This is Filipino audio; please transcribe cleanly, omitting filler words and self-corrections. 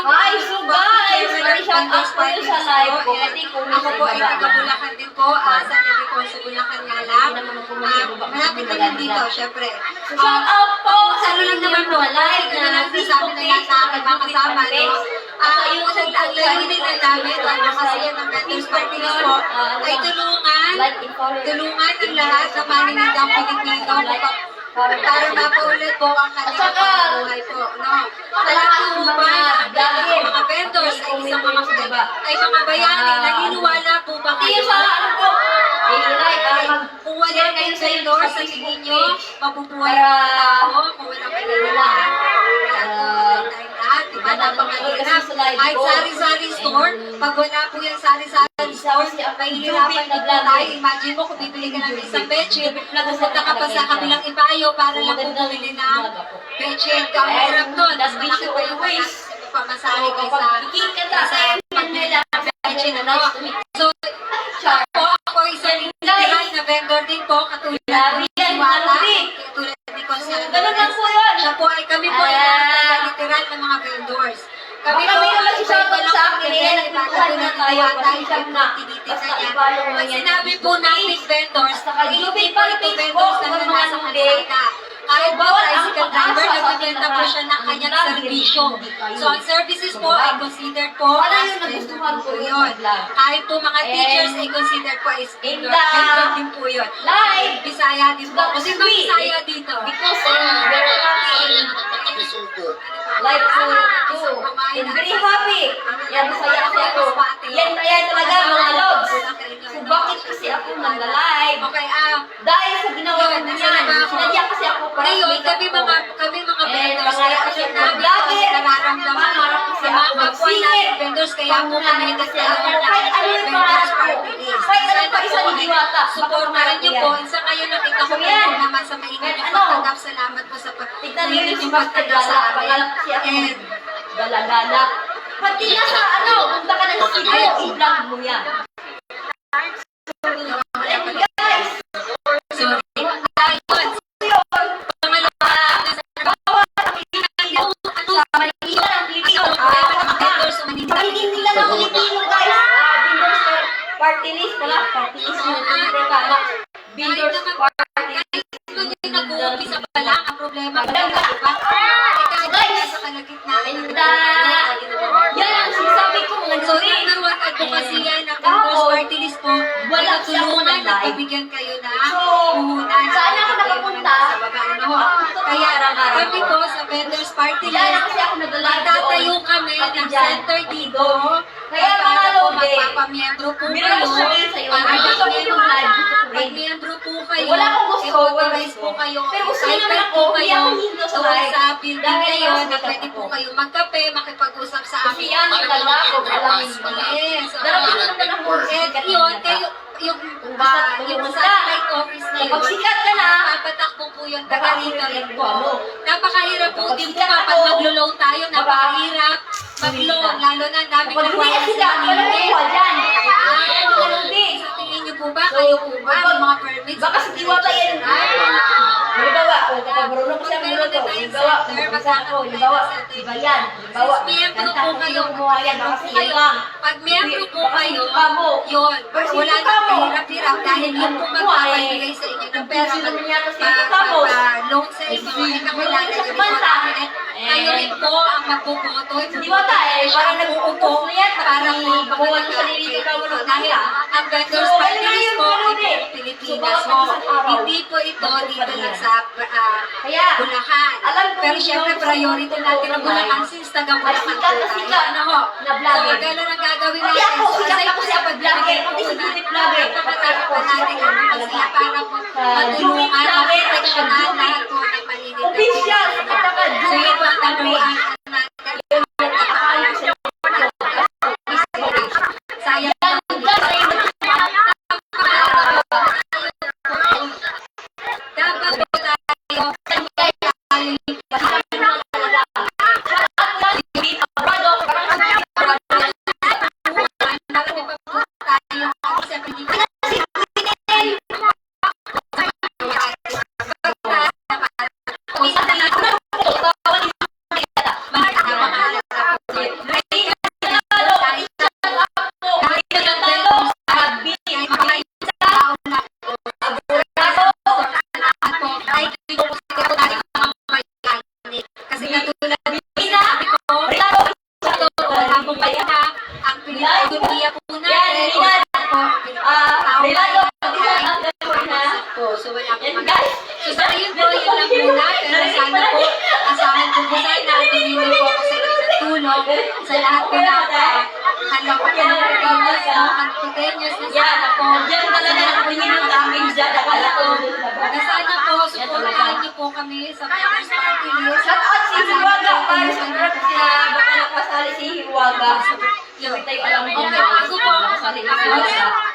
Hi, so guys, shout out po yun sa live ko. Ako po ay taga-Bulacan din po, sa Television sa Bulacan nga lang. Malapit lang yun dito, syempre. Shout out po sa Ano lang naman po, live na lang sabi na lahat na aking mga kasama, no? Yung ang layunin ng namin, kasi yan ang Vendors Party List po, ay tulungan ang lahat na maninindang Pilipino para mapaulit po ang kanilang buhay po, no? Talaga po ba ang mga vendors ay isang mga bayani, naniniwala po ba kayo? Kung wala kayong vendors sa tingin nyo, mabubuhay ang tao, kung wala paniniwala. Diba, napakahirap. Kahit sari-sari store, pag wala po yung sari-sari store, mahihirapan din po tayo. Imagine mo kung bibili ka ng isang bedsheet, pupunta ka pa sa kabilang ibayo para lang po bumili ng bedsheet. Ang hirap nun. Mas malaki pa yung pamasahe kaysa bedsheet. So, ako isang literal na vendor din po, katulad ni Iwata, katulad ni Consuelo. Kami po ay mga literal na mga vendors. Kami po ay shoutout sa akin eh, katulad ni Iwata, yung tinitinda niya. Pag sinabi po natin vendors, hindi po ito vendors na nasa kalsada. Kahit po tricycle driver, nagbibenta po siya ng kanyang serbisyo. So, ang services po ay considered po as vendor po yun. Kahit po mga teachers ay considered po as vendor din po yun. Bisaya din po. Kasi Bisaya dito. Because very happy. Life so very happy. Yan, masaya kasi ako. Yan kaya talaga mga loves. So, bakit kasi ako nag-live? Okay, Dahil sa ginawa ko yan. Sinadya kasi ako para ngayon, kami mga vendors, kaya kasi namin nararamdaman sa mga kapwa natin vendors, kaya po kami nagtatawa ng vendors party list. Supportahan niyo po, isa ngayon nakita ko po naman sa mainit yung pagtanggap. Salamat po sa pagtanggap sa amin. And gala-gala. Pati na sa punta ka ng studio, i-vlog mo yan. Party list pala. Party list yung tama. Vendors party list. Nag-uumpisa pa lang ang problema. Guys, sa kalagitnaan. Yan ang sinasabi ko. So, number one advocacy yan ng vendors party list po. Wala tulungan na pabigyan kayo na puhunan. Saan ako nakapunta? Kaya kami po sa vendors party list, magtatayo kami ng center dito. Kaya mga lode, magpapamiyembro po kayo. Para pag-miyembro po kayo, wala akong gusto. authorize po kayo. Pero gusto nyo naman ako, hindi ako hindo sa live. Sa building ngayon, na pwede po kayo magkape, makipag-usap sa amin. Kasi yan, maganda ako. Yes. Darating naman ako. Yun, kayo, yung satellite office na yun, kapag sikat ka na, papatakbo po yung taga-rito rin po. Napakahirap po din po kapag mag-load tayo, napakahirap mag-load, lalo na dami pag hindi ka sikat, wala ko kuha dyan. Sa tingin niyo po ba, kayo po ba, may mga permits? Baka sa diwata yan. Halimbawa, kapag marunong ko siya minuto, halimbawa, kumapisa ako, halimbawa, iba yan, halimbawa, miyembro po kayo, kumuha yan, baka sa iyo lang. Pag miyembro po kayo, yun, wala na kahirap-hirap dahil yun po magpapalagay sa inyo ng pera loan sa inyo, mga kakilala nyo rin po. Kayo rin po ang magpupoto. Diwata parang nag-uupo na yan, para po buwan mo sa nilito ka mo ng dahil ang vendors party list po ay Pilipinas mo. Hindi po ito dito lang sa Bulacan. Pero syempre priority natin ang Bulacan since taga Bulacan po tayo. Ano ho? So gano'n ang gagawin natin. So aside po sa pag-vlogger, napakatakot po natin ang pagsiya para po matulungan, maproteksyonan lahat po ng maninit. Official! So yun po ang taluan natin. Sayang dapat po tayo sa lahat po ng anak ko po ng Piteños na sana po. Diyan talaga nakatingin sa amin dyan. Akala ko. Na sana po, supportahan niyo po kami sa People's Party List. Shout out si Hiwaga. Para sa group sila. Baka nakasali si Hiwaga. Yung tayo alam mo. Ako po, Nakasali si Hiwaga.